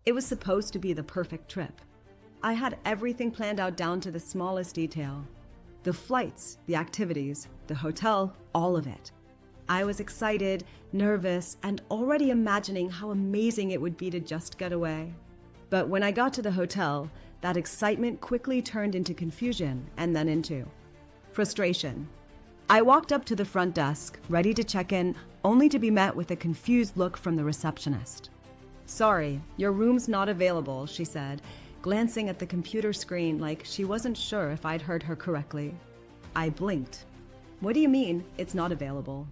It was supposed to be the perfect trip. I had everything planned out down to the smallest detail. The flights, the activities, the hotel, all of it. I was excited, nervous, and already imagining how amazing it would be to just get away. But when I got to the hotel, that excitement quickly turned into confusion and then into frustration. I walked up to the front desk, ready to check in, only to be met with a confused look from the receptionist. "Sorry, your room's not available," she said, glancing at the computer screen like she wasn't sure if I'd heard her correctly. I blinked. "What do you mean, it's not available?"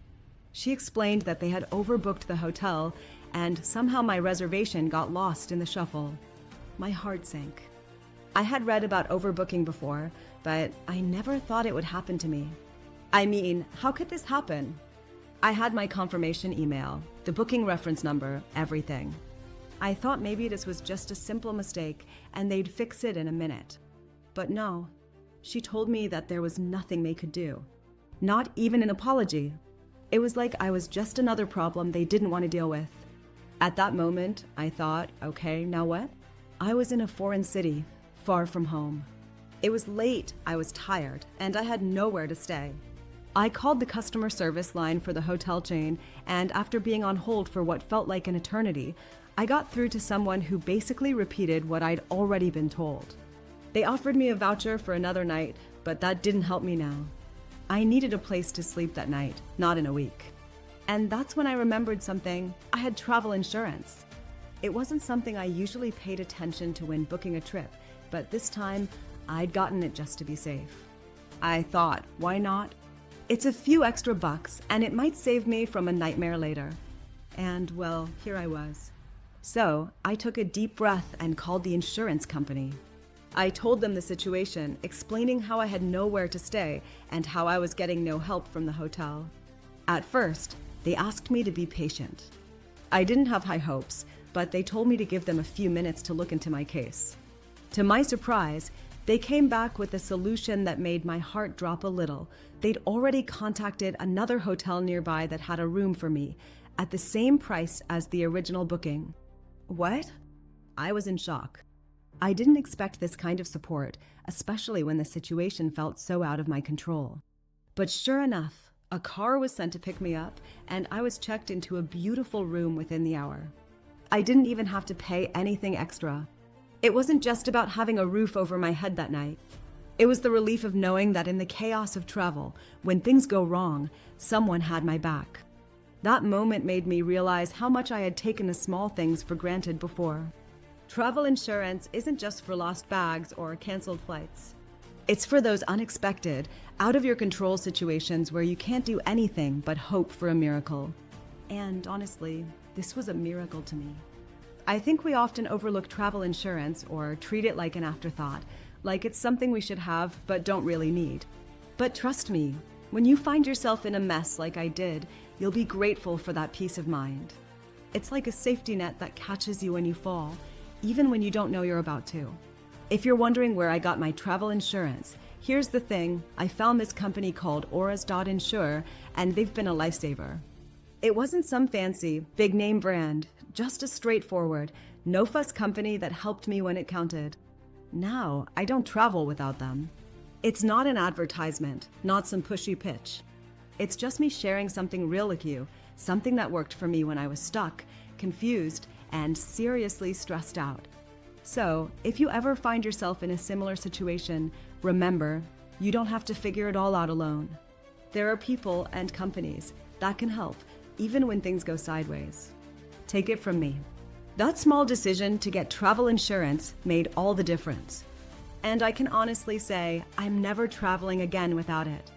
She explained that they had overbooked the hotel and somehow my reservation got lost in the shuffle. My heart sank. I had read about overbooking before, but I never thought it would happen to me. I mean, how could this happen? I had my confirmation email, the booking reference number, everything. I thought maybe this was just a simple mistake and they'd fix it in a minute. But no, she told me that there was nothing they could do. Not even an apology. It was like I was just another problem they didn't want to deal with. At that moment, I thought, okay, now what? I was in a foreign city, far from home. It was late, I was tired, and I had nowhere to stay. I called the customer service line for the hotel chain, and after being on hold for what felt like an eternity, I got through to someone who basically repeated what I'd already been told. They offered me a voucher for another night, but that didn't help me now. I needed a place to sleep that night, not in a week. And that's when I remembered something. I had travel insurance. It wasn't something I usually paid attention to when booking a trip, but this time I'd gotten it just to be safe. I thought, why not? It's a few extra bucks, and it might save me from a nightmare later. And, well, here I was. So, I took a deep breath and called the insurance company. I told them the situation, explaining how I had nowhere to stay and how I was getting no help from the hotel. At first, they asked me to be patient. I didn't have high hopes, but they told me to give them a few minutes to look into my case. To my surprise, they came back with a solution that made my heart drop a little. They'd already contacted another hotel nearby that had a room for me at the same price as the original booking. What? I was in shock. I didn't expect this kind of support, especially when the situation felt so out of my control. But sure enough, a car was sent to pick me up, and I was checked into a beautiful room within the hour. I didn't even have to pay anything extra. It wasn't just about having a roof over my head that night. It was the relief of knowing that in the chaos of travel, when things go wrong, someone had my back. That moment made me realize how much I had taken the small things for granted before. Travel insurance isn't just for lost bags or canceled flights. It's for those unexpected, out-of-your-control situations where you can't do anything but hope for a miracle. And honestly, this was a miracle to me. I think we often overlook travel insurance or treat it like an afterthought, like it's something we should have but don't really need. But trust me, when you find yourself in a mess like I did, you'll be grateful for that peace of mind. It's like a safety net that catches you when you fall, even when you don't know you're about to. If you're wondering where I got my travel insurance, here's the thing. I found this company called Auras.insure, and they've been a lifesaver. It wasn't some fancy, big-name brand, just a straightforward, no-fuss company that helped me when it counted. Now, I don't travel without them. It's not an advertisement, not some pushy pitch. It's just me sharing something real with you, something that worked for me when I was stuck, confused, and seriously stressed out. So, if you ever find yourself in a similar situation, remember, you don't have to figure it all out alone. There are people and companies that can help, even when things go sideways. Take it from me. That small decision to get travel insurance made all the difference. And I can honestly say, I'm never traveling again without it.